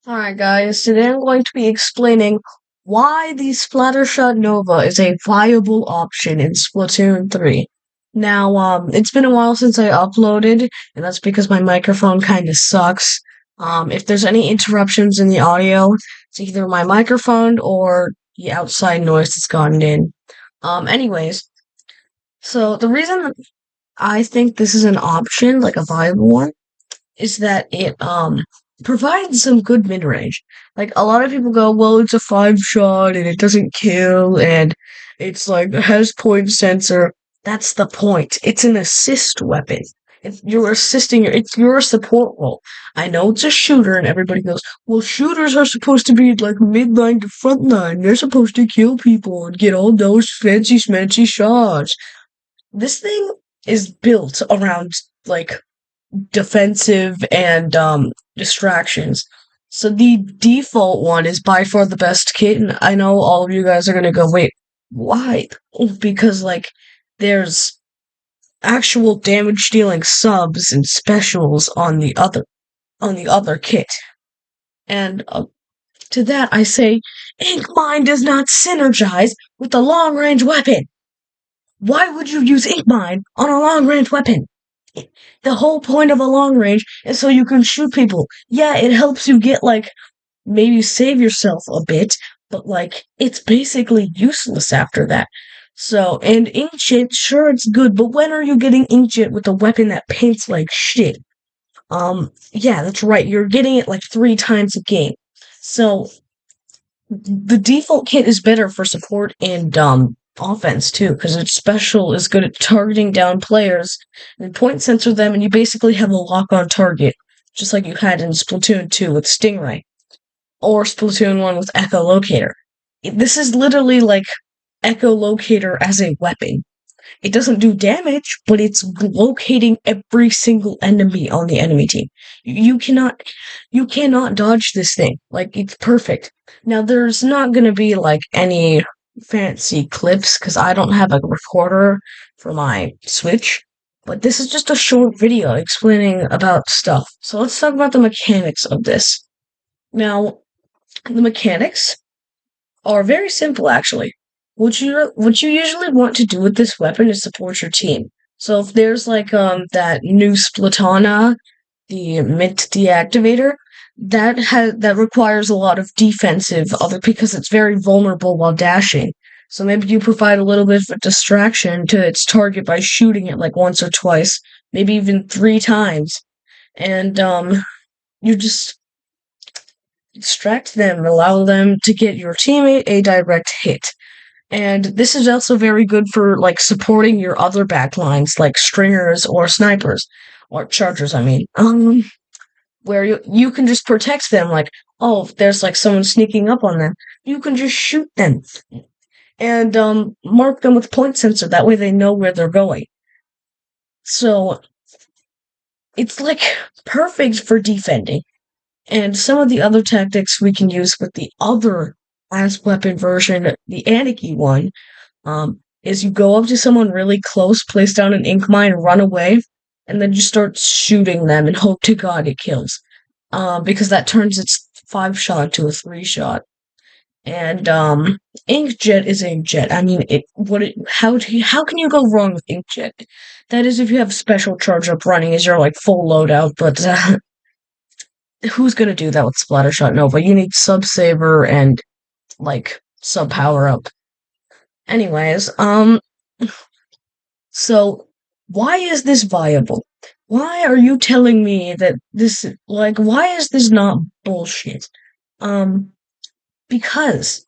Alright guys, today I'm going to be explaining why the Splattershot Nova is a viable option in Splatoon 3. Now, it's been a while since I uploaded, and that's because my microphone kinda sucks. If there's any interruptions in the audio, it's either my microphone or the outside noise that's gotten in. Anyways, so the reason I think this is an option, like a viable one, is that it provides some good mid range. Like a lot of people go, well, it's a 5 shot and it doesn't kill and it's like has point sensor. That's the point. It's an assist weapon. If you're assisting, it's your support role. I know it's a shooter, and everybody goes, well, shooters are supposed to be like midline to frontline. They're supposed to kill people and get all those fancy smancy shots. This thing is built around like defensive and distractions. So the default one is by far the best kit, and I know all of you guys are gonna go, wait, why? Because like there's actual damage dealing subs and specials on the other kit. And to that I say, Ink Mine does not synergize with the long range weapon. Why would you use Ink Mine on a long range weapon? The whole point of a long range is so you can shoot people. Yeah, it helps you get, like, maybe save yourself a bit, but, like, it's basically useless after that. So, and Inkjet, sure, it's good, but when are you getting Inkjet with a weapon that paints like shit? Yeah, that's right, you're getting it like 3 times a game. So, the default kit is better for support and offense too, because its special is good at targeting down players and point sensor them, and you basically have a lock on target, just like you had in Splatoon 2 with Stingray, or Splatoon 1 with Echolocator. This is literally like Echolocator as a weapon. It doesn't do damage, but it's locating every single enemy on the enemy team. You cannot you cannot dodge this thing. Like it's perfect. Now there's not gonna be like any fancy clips because I don't have a recorder for my Switch. But this is just a short video explaining about stuff. So let's talk about the mechanics of this. Now, the mechanics are very simple actually. What you usually want to do with this weapon is support your team. So if there's like that new Splatana, the mint deactivator, that requires a lot of defensive other because it's very vulnerable while dashing. So maybe you provide a little bit of a distraction to its target by shooting it like once or twice, maybe even 3 times. And you just distract them, allow them to get your teammate a direct hit. And this is also very good for like supporting your other backlines like stringers or snipers or chargers, I mean. Where you can just protect them like, oh, if there's like someone sneaking up on them, you can just shoot them and mark them with point sensor, that way they know where they're going. So it's like perfect for defending. And some of the other tactics we can use with the other last weapon version, the Anarchy one, is you go up to someone really close, place down an ink mine, run away, and then you start shooting them and hope to God it kills. Because that turns its 5 shot to a 3 shot. And Inkjet is Inkjet. I mean, how can you go wrong with Inkjet? That is if you have special charge up running as your like full loadout, but who's gonna do that with Splattershot Nova? You need Sub Saber and like sub power up. Anyways, so why is this viable? Why are you telling me that this like why is this not bullshit? Um because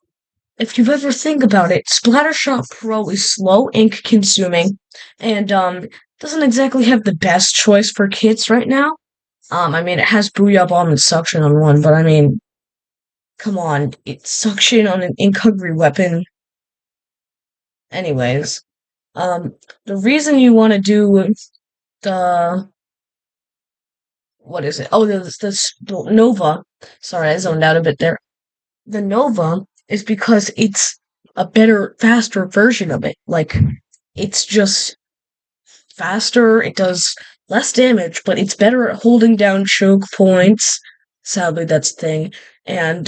if you ever think about it, Splattershot Pro is slow ink consuming and doesn't exactly have the best choice for kits right now. I mean it has Booyah Bomb and Suction on one, but I mean come on, it's Suction on an ink hungry weapon. Anyways, the reason you want to do the what is it? Oh, the Nova. Sorry, I zoned out a bit there. The Nova is because it's a better, faster version of it. Like, it's just faster. It does less damage, but it's better at holding down choke points. Sadly, that's the thing. And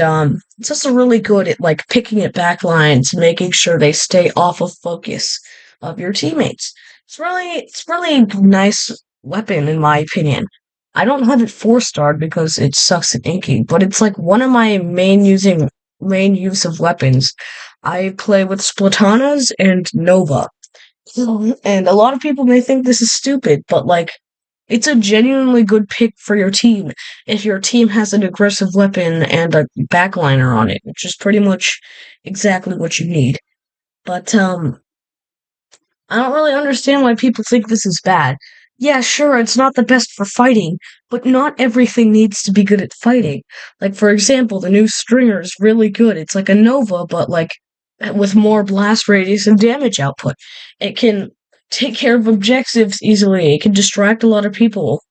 it's also really good at like picking at back lines, making sure they stay off of focus of your teammates. It's really nice weapon in my opinion. I don't have it 4-starred because it sucks at inking, but it's like one of my main use of weapons. I play with Splatanas and Nova. And a lot of people may think this is stupid, but like it's a genuinely good pick for your team if your team has an aggressive weapon and a backliner on it, which is pretty much exactly what you need. But I don't really understand why people think this is bad. Yeah, sure, it's not the best for fighting, but not everything needs to be good at fighting. Like, for example, the new Stringer is really good. It's like a Nova, but like with more blast radius and damage output. It can take care of objectives easily. It can distract a lot of people.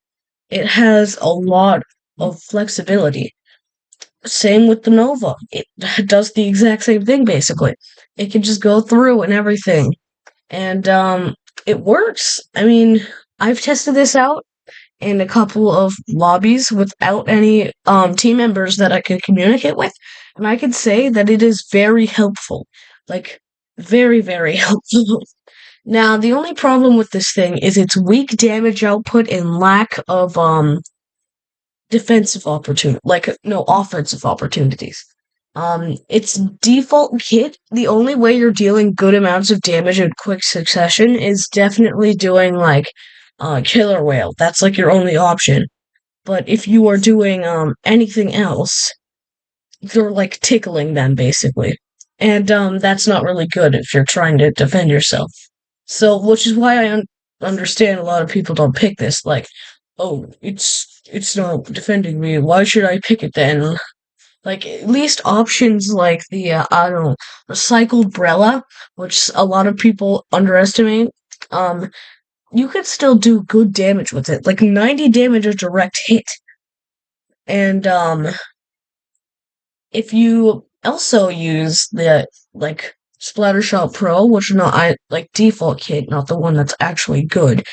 It has a lot of flexibility. Same with the Nova. It does the exact same thing, basically. It can just go through and everything and it works. I mean, I've tested this out in a couple of lobbies without any team members that I could communicate with, and I can say that it is very helpful. Like very, very helpful. Now, the only problem with this thing is its weak damage output and lack of defensive opportunity, like no offensive opportunities. Its default kit, the only way you're dealing good amounts of damage in quick succession is definitely doing like killer whale. That's like your only option. But if you are doing anything else, you're like tickling them basically. And that's not really good if you're trying to defend yourself. So, which is why understand a lot of people don't pick this. Like, oh, it's not defending me. Why should I pick it then? Like, at least options like the, I don't know, recycled Brella, which a lot of people underestimate, um, you could still do good damage with it. Like, 90 damage a direct hit. And, if you also use the, like, Splattershot Pro, which is not, like, default kit, not the one that's actually good.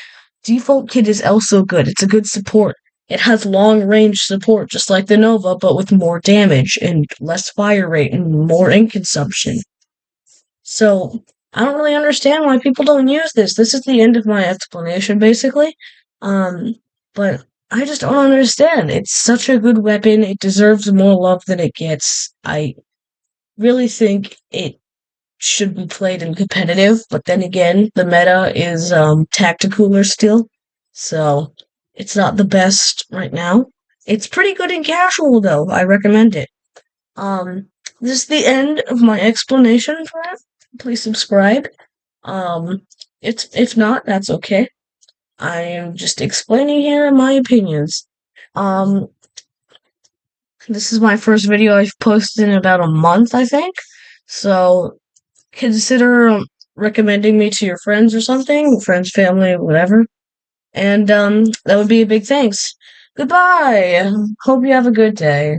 Default kit is also good. It's a good support. It has long range support, just like the Nova, but with more damage and less fire rate and more ink consumption. So, I don't really understand why people don't use this. This is the end of my explanation, basically. Um, but I just don't understand. It's such a good weapon. It deserves more love than it gets. I really think it should be played in competitive, but then again, the meta is tacticooler still, so it's not the best right now. It's pretty good in casual though. I recommend it. Um, this is the end of my explanation for it. Please subscribe. Um, it's if not, that's okay. I am just explaining here my opinions. Um, this is my first video I've posted in about a month, I think. So consider recommending me to your friends or something, friends, family, whatever. And that would be a big thanks. Goodbye. Hope you have a good day.